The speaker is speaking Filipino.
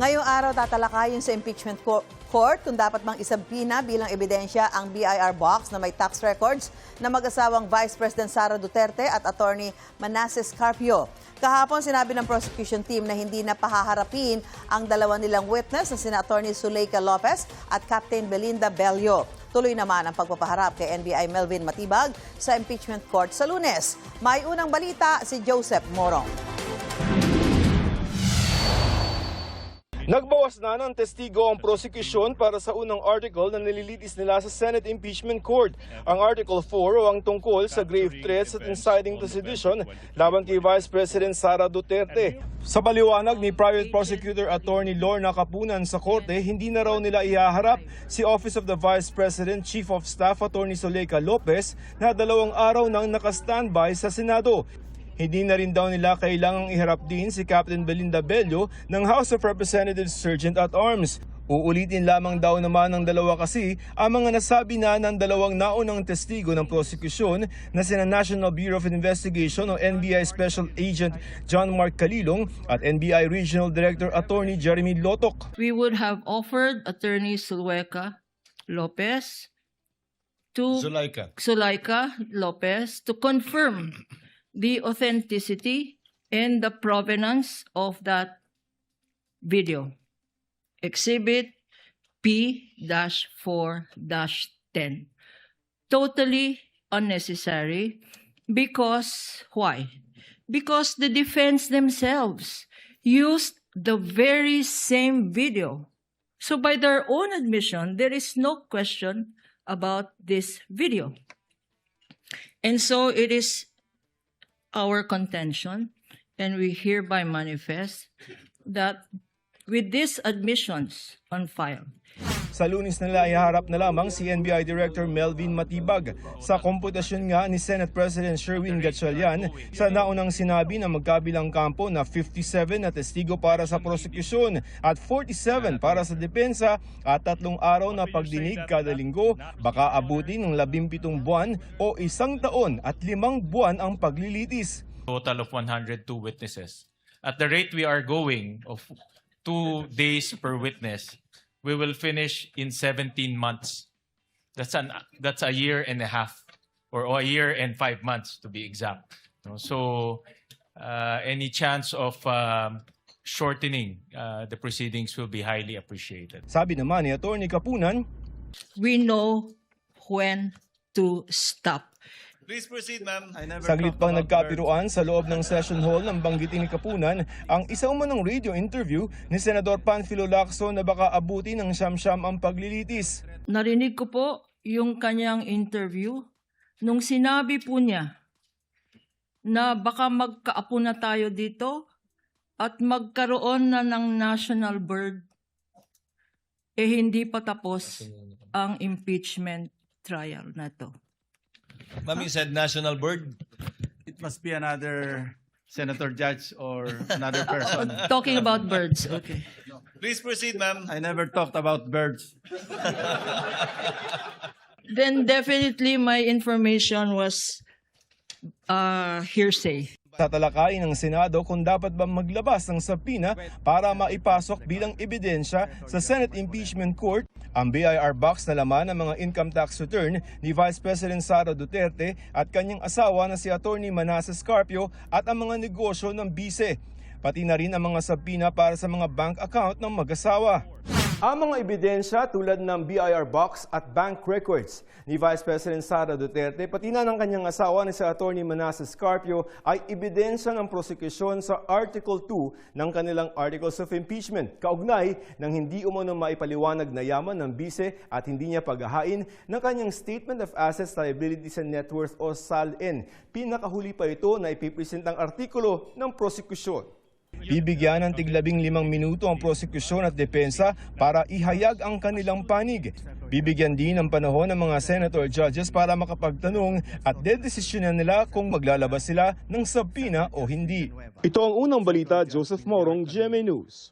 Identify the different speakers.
Speaker 1: Ngayong araw tatalakayin sa impeachment court kung dapat bang isampina bilang ebidensya ang BIR box na may tax records na mag-asawang Vice President Sara Duterte at Attorney Manasseh Carpio. Kahapon sinabi ng prosecution team na hindi na pahaharapin ang dalawa nilang witness na sina Attorney Zuleika Lopez at Captain Belinda Bello. Tuloy naman ang pagpapaharap kay NBI Melvin Matibag sa impeachment court sa Lunes. May unang balita si Joseph Morong.
Speaker 2: Nagbawas na ng testigo ang prosekusyon para sa unang article na nililitis nila sa Senate Impeachment Court. Ang Article 4 o ang tungkol sa grave threats at inciting to sedition laban kay Vice President Sara Duterte. Sa paliwanag ni Private Prosecutor Attorney Lorna Capunan sa korte, hindi na raw nila ihaharap si Office of the Vice President Chief of Staff Attorney Zuleika Lopez na 2 araw nang nakastandby sa Senado. Hindi na rin daw nila kailangang iharap din si Captain Belinda Bello ng House of Representatives Sergeant at Arms. Uulitin lamang daw naman ng dalawa kasi ang mga nasabi na ng dalawang naunang testigo ng prosekusyon na sina National Bureau of Investigation o NBI Special Agent John Mark Calilong at NBI Regional Director Attorney Jeremy Lotok.
Speaker 3: We would have offered Attorney Zuleika Lopez to confirm the authenticity and the provenance of that video. Exhibit P-4-10. Totally unnecessary because, why? Because the defense themselves used the very same video. So by their own admission, there is no question about this video. And so it is our contention, and we hereby manifest that with these admissions on file,
Speaker 2: Sa Lunes nila iharap na lamang si NBI Director Melvin Matibag sa komputasyon nga ni Senate President Sherwin Gatchalian sa naunang sinabi na magkabilang kampo na 57 na testigo para sa prosekusyon at 47 para sa depensa at 3 araw na pagdinig kada linggo, baka abutin ng 17 buwan o 1 taon at 5 buwan ang paglilitis.
Speaker 4: Total of 102 witnesses. At the rate we are going of 2 days per witness, we will finish in 17 months. That's a year and a half, or a year and 5 months to be exact. So any chance of shortening the proceedings will be highly appreciated.
Speaker 2: Sabi naman ni Attorney Capunan,
Speaker 3: we know when to stop.
Speaker 5: Please proceed, ma'am.
Speaker 2: saglit pang nagkapiruan sa loob ng session hall ng banggitin ni Capunan ang isa umanong radio interview ni Senador Panfilo Lacson na baka abutin ng siyam-siyam ang paglilitis.
Speaker 3: Narinig ko po yung kanyang interview nung sinabi po niya na baka magkaapo na tayo dito at magkaroon na ng national bird, hindi pa tapos ang impeachment trial na to.
Speaker 5: Ma'am, you said national bird.
Speaker 6: It must be another senator judge or another person.
Speaker 3: Talking about birds, okay.
Speaker 5: Please proceed, ma'am.
Speaker 6: I never talked about birds.
Speaker 3: Then definitely my information was hearsay.
Speaker 2: Tatalakayin ng Senado kung dapat ba maglabas ng subpoena para maipasok bilang ebidensya sa Senate Impeachment Court ang BIR box na laman ng mga income tax return ni Vice President Sara Duterte at kanyang asawa na si Attorney Manasseh Carpio at ang mga negosyo ng bise. Pati na rin ang mga subpoena para sa mga bank account ng mag-asawa. Ang mga ebidensya tulad ng BIR box at bank records ni Vice President Sara Duterte pati na ng kanyang asawa ni si Attorney Manasseh Carpio ay ebidensya ng prosekusyon sa Article 2 ng kanilang Articles of Impeachment, kaugnay ng hindi umano maipaliwanag na yaman ng bise at hindi niya paghahain ng kanyang Statement of Assets, Liabilities and Net Worth o SALN. Pinakahuli pa ito na ipipresent ang artikulo ng prosekusyon. Bibigyan ng tig-15 minuto ang prosekusyon at depensa para ihayag ang kanilang panig. Bibigyan din ng panahon ng mga senator judges para makapagtanong at dedesisyonan nila kung maglalabas sila ng subpoena o hindi. Ito ang unang balita, Joseph Morong, GMA News.